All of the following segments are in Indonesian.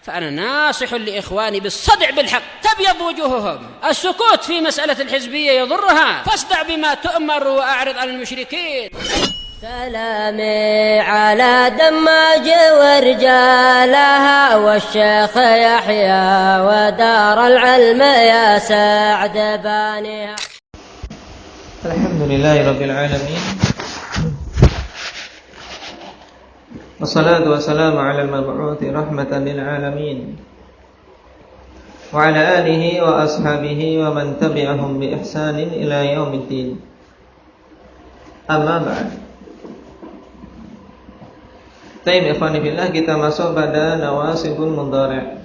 فأنا ناصح لإخواني بالصدع بالحق تبيض وجوههم. السكوت في مسألة الحزبية يضرها، فاصدع بما تؤمر وأعرض عن المشركين. سلامي على دماج ورجالها والشيخ يحيى ودار العلم يا سعد بانيها. الحمد لله رب العالمين والصلاة والسلام على المبعوث رحمة للعالمين وعلى آله وأصحابه ومن تبعهم بإحسان إلى يوم الدين. أما بعد. Baik, ikhwani fillah, kita masuk pada nawasibul mudhari'.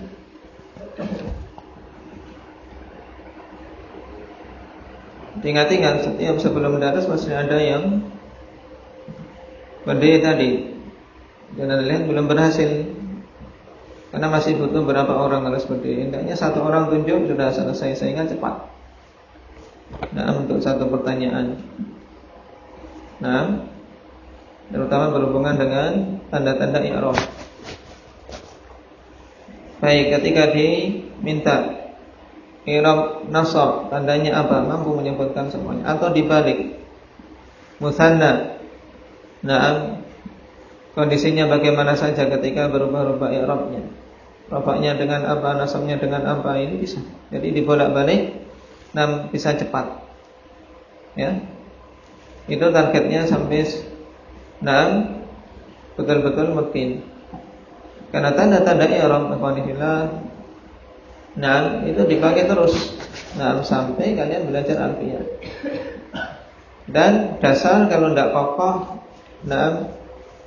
Ingat-ingat, setiap sebelum daras masih ada yang berdiri tadi dan Anda lihat belum berhasil karena masih butuh berapa orang harus berdiri. Hendaknya satu orang tunjuk sudah selesai, sehingga cepat. Nah, untuk satu pertanyaan. Nah, terutama berhubungan dengan tanda-tanda i'rab. Baik, ketika diminta i'rab nasab, tandanya apa? Mampu menyebutkan semuanya atau dibalik? Musanna. Nah, kondisinya bagaimana saja ketika berubah-ubah i'rabnya. Rafa'nya dengan apa, nasabnya dengan apa, ini bisa. Jadi dibolak-balik dan bisa cepat. Ya. Itu targetnya sampai betul-betul mungkin. Karena tanda-tanda i'rab itu dipakai terus. Sampai kalian belajar alfiyah. Dan dasar kalau tidak kokoh,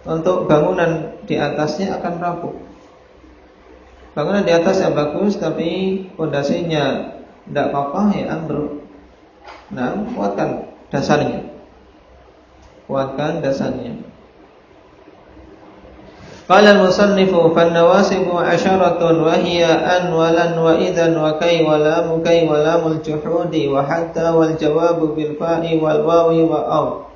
untuk bangunan di atasnya akan rapuh. Bangunan di atas yang bagus tapi fondasinya tidak kokoh, ya ambruk. Kuatkan dasarnya. Qala al-musannifu fan-nawasibu 'asharatun wa hiya an wa lan wa idzan wa kay wa lam kay wa lamul juhudi wa hatta wal jawabu bil fa'i wal wawi wa aw.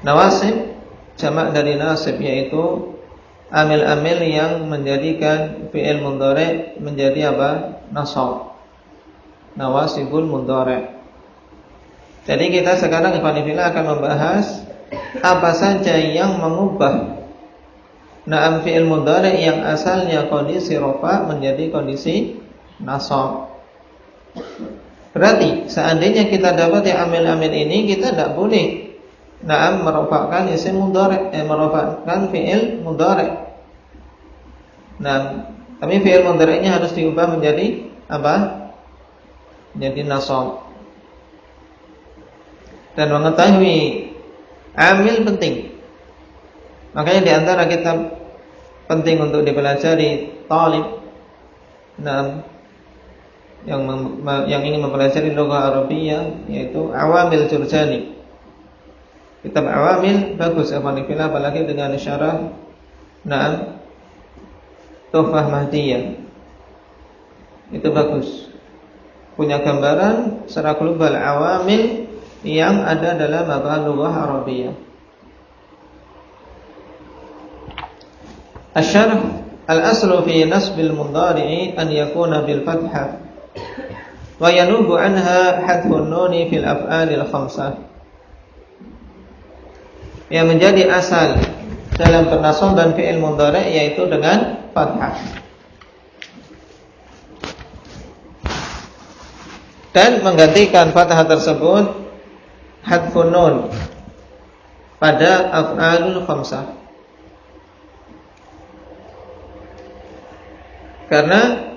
Nawasib jamak dari nasib, yaitu amil-amil yang menjadikan fi'il mudhari' menjadi apa? Nasab. Nawasibul mudhari'. Jadi kita sekarang ikhwan fillah akan membahas apa saja yang mengubah fi'il mudhari' yang asalnya kondisi rafa menjadi kondisi nasab. Berarti seandainya kita dapat amil-amil ini, kita tidak boleh merofakkan isim mudhari', merofakkan fi'il mudhari'. Tapi fi'il mudhari'nya harus diubah menjadi apa? Menjadi nasab. Dan mengetahui amil penting. Makanya di antara kitab penting untuk dipelajari talib yang ingin mempelajari lugah Arabiyah, yaitu Awamil Jurjani. Kitab Awamil bagus, apalagi dengan syarah Tuhfah Mahdiyah. Itu bagus. Punya gambaran secara global awamil yang ada dalam lugah Arabiyah. Asy-syarh al-aslu fi nasbil mudhari'i an yakuna bil fathah wa yanubu anha hadfun nuni fil af'alil khamsah. Yang menjadi asal dalam penasaban fi'il mudhari' yaitu dengan fathah. Dan menggantikan fathah tersebut hadfun nun pada af'alul khamsah. Karena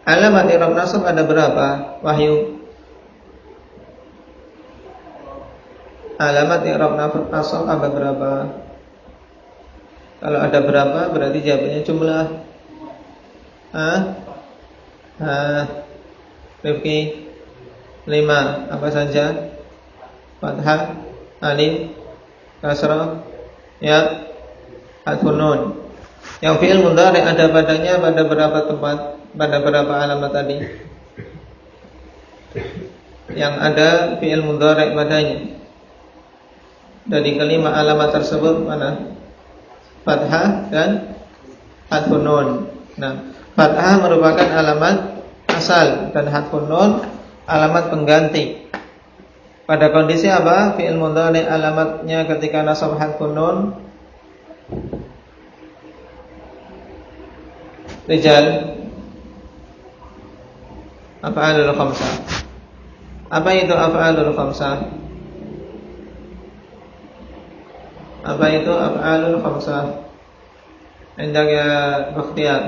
alamat i'rab nasab ada berapa? Wahyu. Alamat i'rab nasab ada berapa? Kalau ada berapa berarti jawabannya jumlah. Rifki 5. Apa saja? Fathah, alif, kasrah, ya, hadfun nun. Yang fi'il mudhari' ada padanya pada berapa tempat? Pada berapa alamat tadi? Yang ada fi'il mudhari' padanya. Dari kelima alamat tersebut mana? fathah dan hadfun nun. Nah, fathah merupakan alamat asal dan hadfun nun alamat pengganti. Pada kondisi apa? Fi'il mudhari alamatnya ketika nasab hadfun nun rijal af'alul khamsah. Apa itu af'alul khamsah? Apa itu af'alul khamsah? Indahnya Bakhtiyar.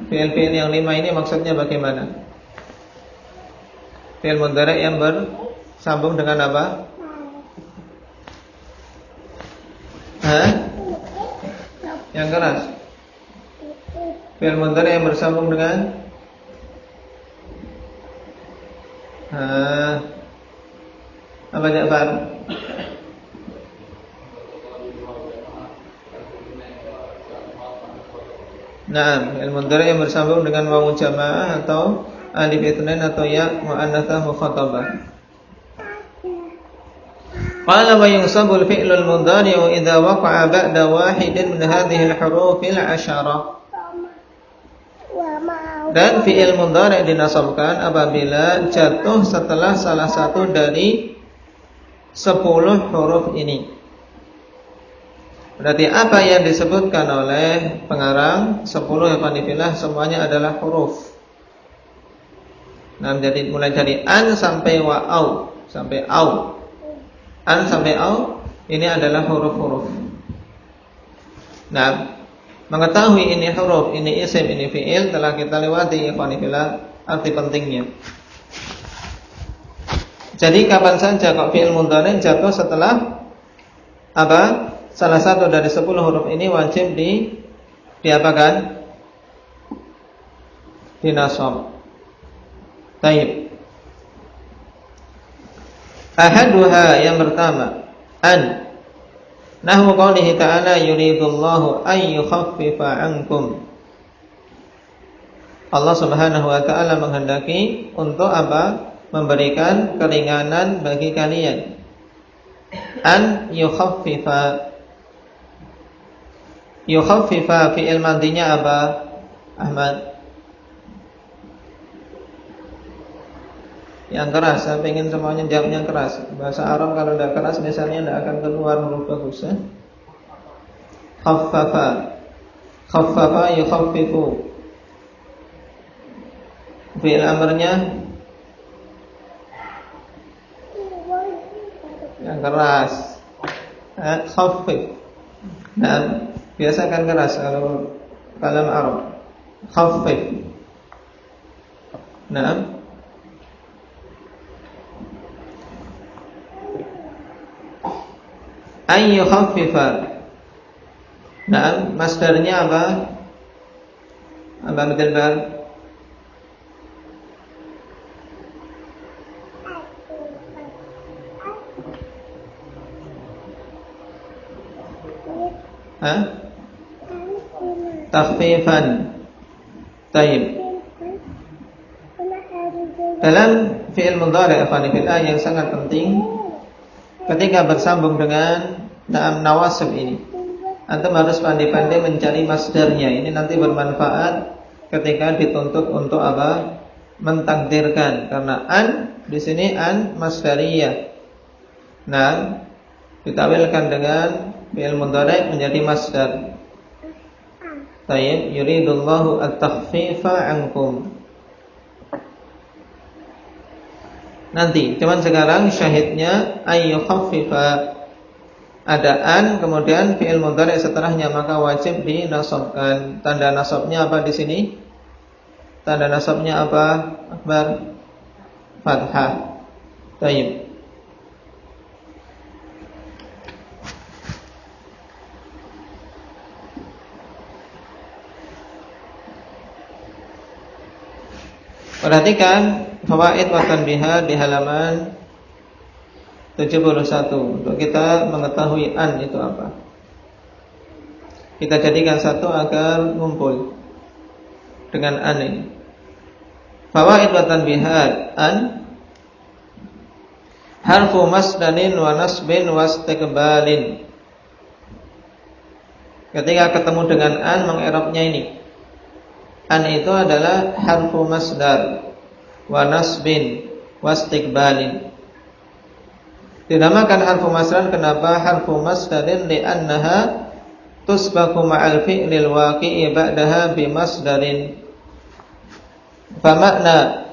Fi'il-fi'il yang 5 ini maksudnya bagaimana? Fi'il mudhari yang bersambung dengan apa? Hah? Yang keras. Fi'il mudhari yang bersambung dengan apa Ja'far? Nah, fi'il mudhari yang bersambung dengan wawu jamaah atau alif itsnain atau ya muannatsah mukhatabah. Qala wa yunsabul fi'lul mudhari'u idza waqa'a ba'da wahidin min hadhihi al-hurufil 'asharah. Dan fi'il mudhari' dinasabkan apabila jatuh setelah salah satu dari 10 huruf ini. Berarti apa yang disebutkan oleh pengarang 10 ikhwanifillah semuanya adalah huruf. Nah, jadi mulai dari an sampai wa'au sampai au. An sampai au ini adalah huruf-huruf. Nah, mengetahui ini huruf, ini isim, ini fi'il telah kita lewati ikhwanifillah arti pentingnya. Jadi kapan saja kok fi'il mudhari jatuh setelah apa? Salah satu dari 10 huruf ini wajib diapakan? Dinasab. Taib. Ahaduha yang pertama an nahwu qoulihi ta'ala yuridullahu ay yukhaffifa 'ankum. Allah Subhanahu wa taala menghendaki untuk apa? Memberikan keringanan bagi kalian. An yukhaffifa. Yukhaffifa fi'il madhinya apa? Ahmad. Yang keras, saya pengen semuanya jawabnya keras. Bahasa Arab kalau tidak keras biasanya tidak akan keluar huruf bagus ya. Khaffafa. Khaffafa yukhaffifu. Fi'il amrnya yang keras. Khaffif. Nah, biasa kan keras kalau kalam Arab. Khaffif. Nah, ay yukhaffifa. Nah, masdarnya apa? Apa betul Bang? Takhfifan. Taib. Dalam fi'il mudhari' yang sangat penting ketika bersambung dengan nawasib ini, antum harus pandai-pandai mencari masdarnya. Ini nanti bermanfaat ketika dituntut untuk apa? Mentakdirkan. Karena an di sini an masdariyah. Nah, ditawilkan dengan fi'il mudhari' menjadi masdar. Tayyib, yuridullahu at-takhfifa 'ankum. Nanti, cuman sekarang syahidnya ayyukhaffifa. Ada an, kemudian fi'il mudhari' setelahnya, maka wajib dinasabkan. Tanda nasabnya apa di sini? Tanda nasabnya apa? Akbar? Fathah. Tayyib. Perhatikan fawaid wa tanbihat di halaman 71 untuk kita mengetahui an itu apa. Kita jadikan satu agar ngumpul dengan an ini. Fawaid wa tanbihat an harfu masdarin wa nasbin wa istiqbalin. Ketika ketemu dengan an, mengi'rabnya ini. An itu adalah harfu masdar wa nasbin wa istiqbalin. Dinamakan harfu masdar, kenapa harfu masdarin? Li'annaha tusbaku ma'al fi'lil waqi'i ba'daha bimasdarin. Famakna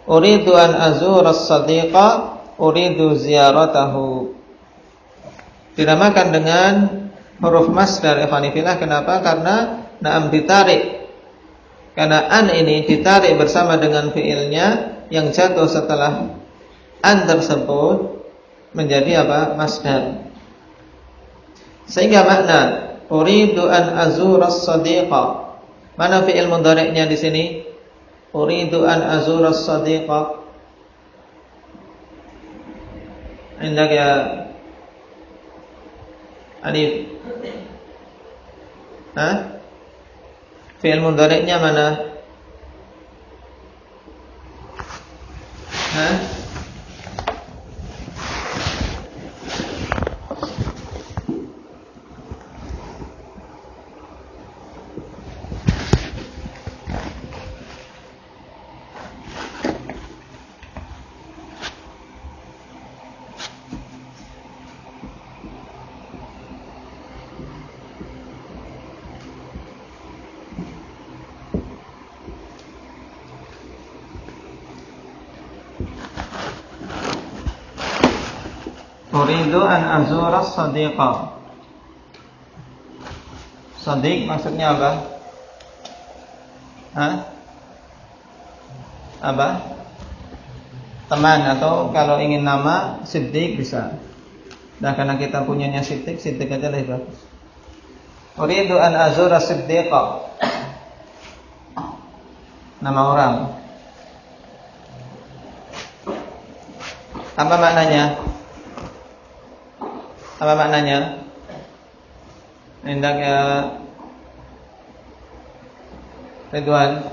uridu an azura as-sadiqa uridu ziyaratahu. Dinamakan dengan huruf masdar, ikhwanifillah. Kenapa? Karena na'am ditarik. Karena an ini ditarik bersama dengan fi'ilnya yang jatuh setelah an tersebut menjadi apa? Masdar. Sehingga makna uridu an azura as-sadiqa. Mana fi'il mudhari'nya di sini? Uridu an azura as-sadiqa. Indak ya Alif. Fi'il mudhari'nya mana? Uridu an azura as-sadiqa. Sadiq maksudnya apa? Apa? Teman, atau kalau ingin nama Siddiq bisa. Nah, karena kita punyanya Siddiq aja lebih bagus. Uridu an azura Siddiqa. Nama orang. Apa maknanya? Apa maknanya? Hendak ya Ridwan.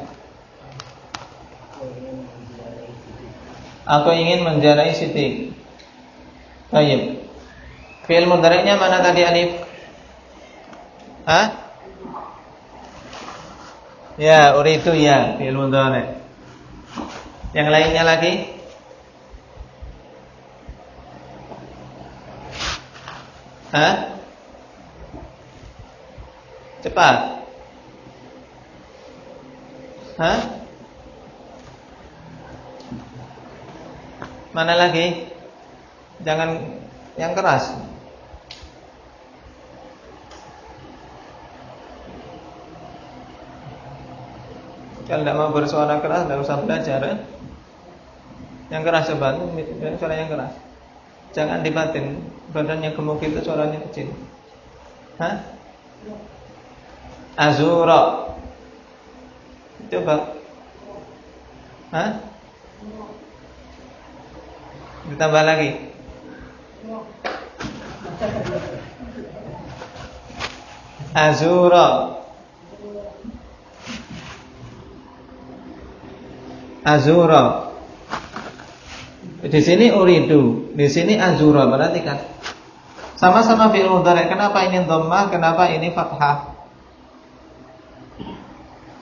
Aku ingin menziarahi Siti. Baik. Fi'il mudhari'nya mana tadi, Alif? Ya, uridu ya, fi'il mudhari'. Yang lainnya lagi? Cepat. Mana lagi? Jangan yang keras. Kalau tidak mau bersuara keras, tidak usah belajar. Yang keras coba, suara yang keras. Jangan dibatin. Badannya gemuk itu suaranya kecil. Azura. Coba. Ditambah lagi. Azura. Azura. Di sini uridu, di sini azura, perhatikan. Sama-sama fi'il mudhari'. Kenapa ini dhammah, kenapa ini fathah?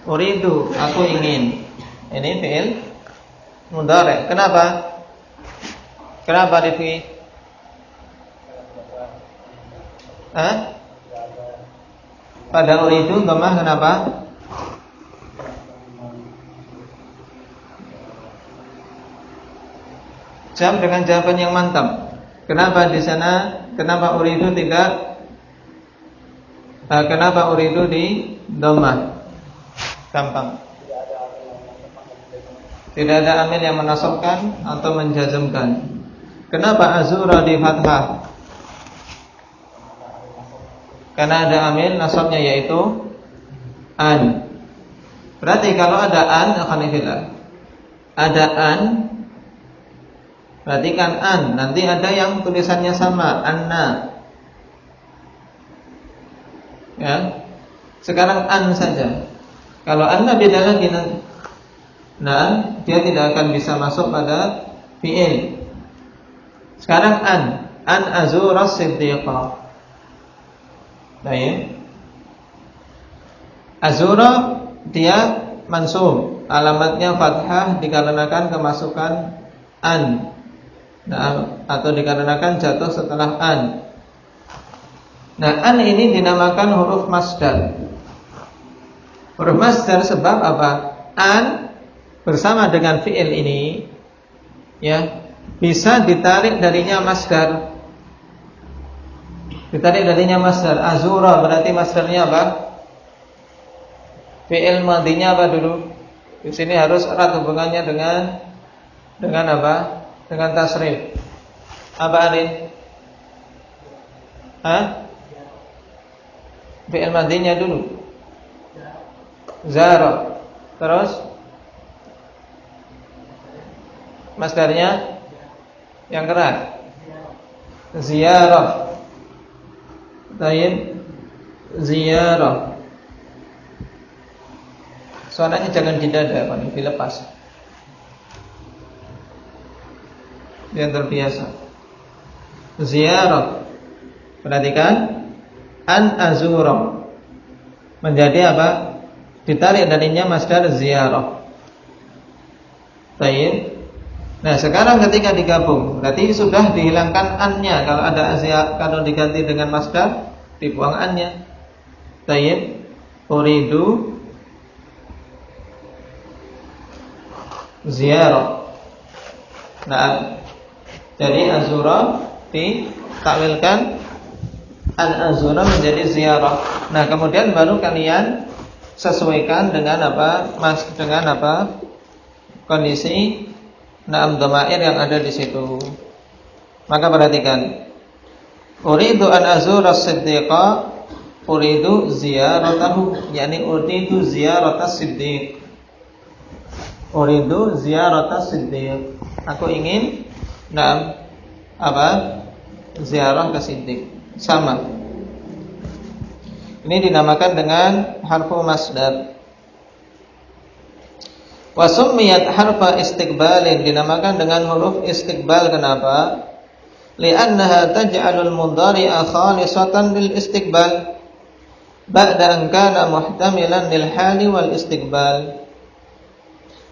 Uridu, aku ingin. Ini fi'il mudhari'. Kenapa? Kenapa Rifki? Pada uridu dhammah, kenapa? Jawab dengan jawaban yang mantap. Kenapa di sana? Kenapa uridu tidak? Kenapa uridu di dhammah? Gampang. Tidak ada amil yang menasabkan atau menjazmkan. Kenapa azura di fathah? Karena ada amil nasabnya yaitu an. Berarti kalau ada an, ada an. Perhatikan an, nanti ada yang tulisannya sama, anna. Ya. Sekarang an saja. Kalau anna beda lagi nanti. Nah, dia tidak akan bisa masuk pada fi'il. Sekarang an azura siddiqa. Baik. Azura dia mansub, alamatnya fathah dikarenakan kemasukan an. Nah, atau dikarenakan jatuh setelah an. Nah, an ini dinamakan huruf masdar. Huruf masdar sebab apa? An bersama dengan fi'il ini ya bisa ditarik darinya masdar. Ditarik darinya masdar. Azura berarti masdarnya apa? Fi'il madinya apa dulu? Di sini harus erat hubungannya dengan apa? Dengan tasrif. Apa Arin? Fi'il madinya dulu. Zara. Terus masdarnya yang keras. Ziyarah. Tayyib. Ziyarah. Suaranya jangan di dada, Pak, dilepas. Yang terbiasa. Ziyarah. Perhatikan, an azura menjadi apa? Ditarik darinya masdar ziyarah. Baik. Nah, sekarang ketika digabung, berarti sudah dihilangkan an-nya. Kalau diganti dengan masdar, dibuang an-nya. Baik. Uridu ziyarah. Nah, jadi azura ditakwilkan an azura menjadi ziarah. Nah, kemudian baru kalian sesuaikan dengan apa? Dengan apa? Kondisi na'am dhamair yang ada di situ. Maka perhatikan. Uridu an azura as-siddiqa, uridu ziyaratahu, yakni uridu ziyaratas siddiq. Uridu ziyaratas siddiq. Aku ingin na'am apa? Ziarah ke Siddiq. Sama. Ini dinamakan dengan harfu masdar. Wa summiyat harfa istiqbalin, dinamakan dengan huruf istiqbal. Kenapa? Li'annaha taj'alul mudhari'a khalisatan lil istiqbal ba'da an kana muhtamilan lil hali wal istiqbal.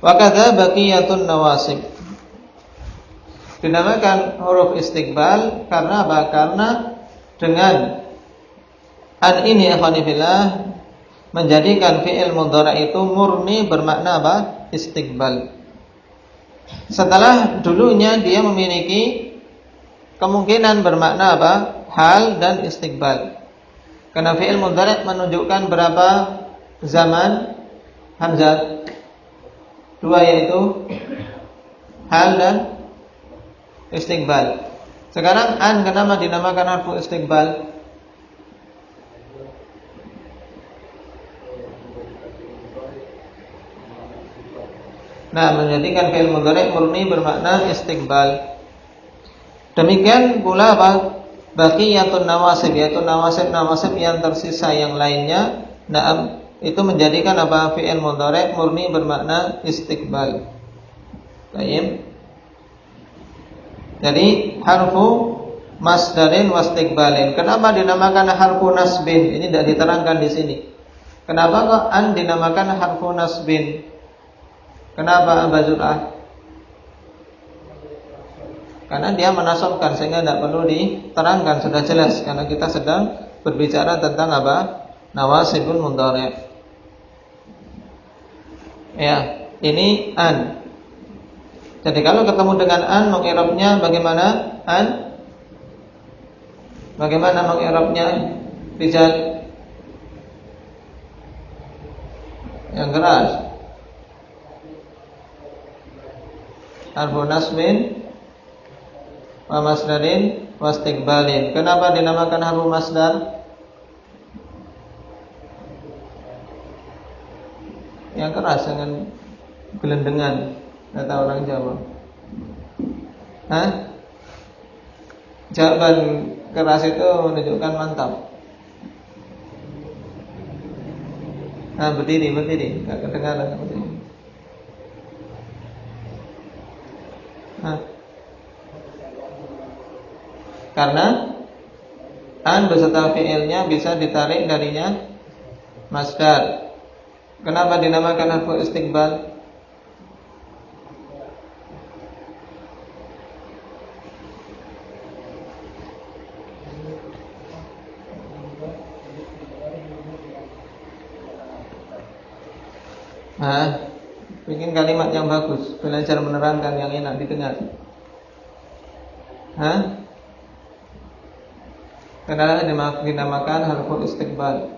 Wa kadza baqiyatun nawasib. Dinamakan huruf istiqbal karena apa? Karena dengan an ini ikhwanifillah menjadikan fi'il mudhari' itu murni bermakna apa? Istiqbal. Setelah dulunya dia memiliki kemungkinan bermakna apa? Hal dan istiqbal. Karena fi'il mudhari' menunjukkan berapa zaman hamzah? Dua, yaitu hal dan istiqbal. Sekarang an kenapa dinamakan harfu istiqbal? Nah, menjadikan fi'il mudhari' murni bermakna istiqbal. Demikian pula apa? Baqiyatun nawasib, yaitu nawasib yang tersisa yang lainnya. Nah, itu menjadikan apa? Fi'il mudhari' murni bermakna istiqbal. Baik. Jadi harfu masdarin wastiqbalin. Kenapa dinamakan harfu nasbin? Ini tidak diterangkan di sini. Kenapa kok an dinamakan harfu nasbin? Kenapa Abazurah? Karena dia menasabkan, sehingga tidak perlu diterangkan, sudah jelas. Karena kita sedang berbicara tentang apa? Nawasibul mudhari'. Ya, ini an. Jadi kalau ketemu dengan an, mengi'rabnya bagaimana? An? Bagaimana mengi'rabnya? Rijal? Yang keras. Harfu nasbin wa masdarin wa istiqbalin. Kenapa dinamakan harfu masdar? Yang keras, dengan gelendengan, kata orang Jawa. Jawaban keras itu menunjukkan mantap. Berdiri, enggak kedengaran berdiri. Karena an beserta fi'ilnya bisa ditarik darinya masdar. Kenapa dinamakan harfu istiqbal? Bikin kalimat yang bagus, belajar menerangkan yang enak didengar. Kenapa dinamakan harfu istiqbal?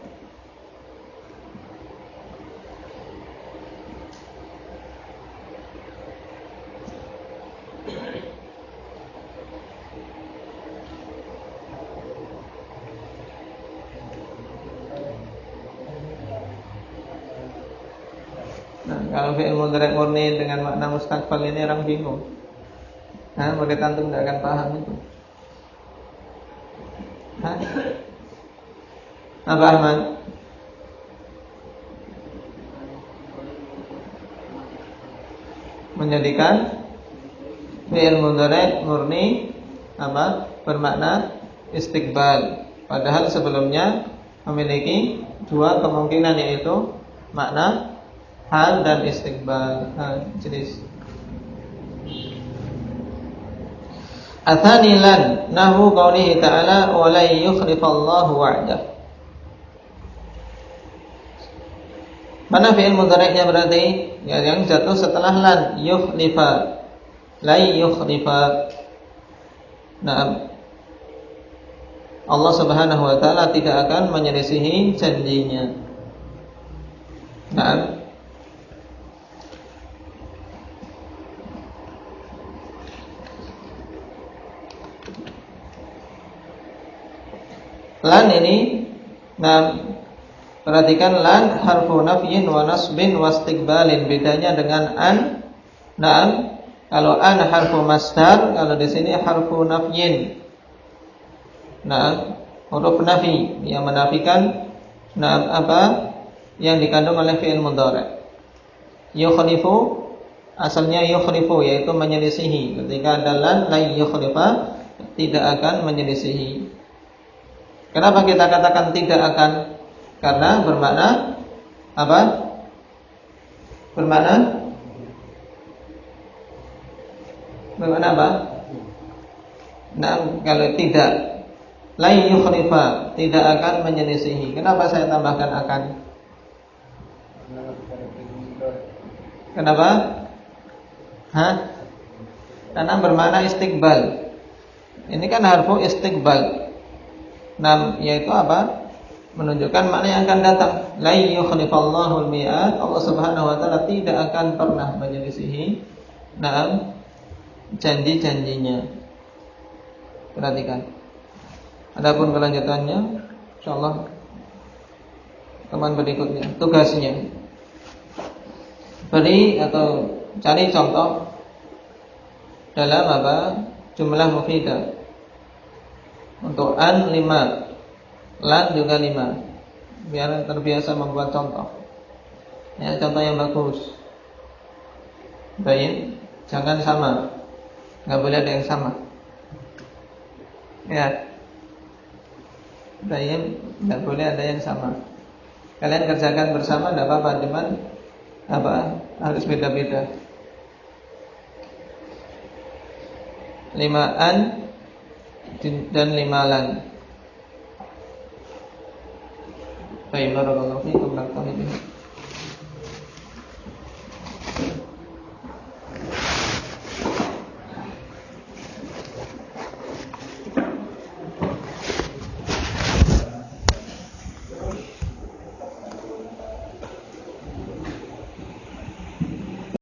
Kalau fi'il mudhari' murni dengan makna mustaqbal ini orang bingung. Murid antum tidak akan paham itu. Apa Ahmad? Menjadikan fi'il mudhari' murni bermakna istiqbal. Padahal sebelumnya memiliki dua kemungkinan, yaitu makna hal dan istiqbal. Jenis. Athanilan nahu qawlihi ta'ala wa la yukhlifallahu wa'dah. Mana fi'il mudhari'nya berarti? Yang jatuh setelah lan, yukhlifa. La yukhlifa. Allah Subhanahu wa taala tidak akan menyelisihi janjinya. Lan ini, perhatikan, lan harfu nafyin wa nasbin wa istiqbalin. Bedanya dengan an. Kalau an harfu masdar, kalau di sini harfu nafyin. Huruf nafi yang menafikan apa yang dikandung oleh fi'il mudhari'. Yukhlifu asalnya yukhlifu, yaitu menyelisihi. Ketika ada lan, la yukhlifa, tidak akan menyelisihi. Kenapa kita katakan tidak akan? Karena bermakna apa? Bermakna apa? Kalau tidak, la yukhlifa, tidak akan menyelisihi. Kenapa saya tambahkan akan? Kenapa? Karena bermakna istiqbal. Ini kan harfu istiqbal. Yaitu apa? Menunjukkan makna yang akan datang. La yukhlifallahu al-mi'ad. Allah Subhanahu wa taala tidak akan pernah menyelisihi janji-janjinya. Perhatikan. Adapun kelanjutannya insyaallah teman berikutnya. Tugasnya beri atau cari contoh dalam jumlah mufidah. Untuk an 5, lan juga 5. Biar terbiasa membuat contoh. Contoh yang bagus. Baik, jangan sama. Enggak boleh ada yang sama. Baik, enggak boleh ada yang sama. Kalian kerjakan bersama enggak apa-apa, cuman harus beda-beda. 5an dan 5 lan. Baik, barakallahu fiikum.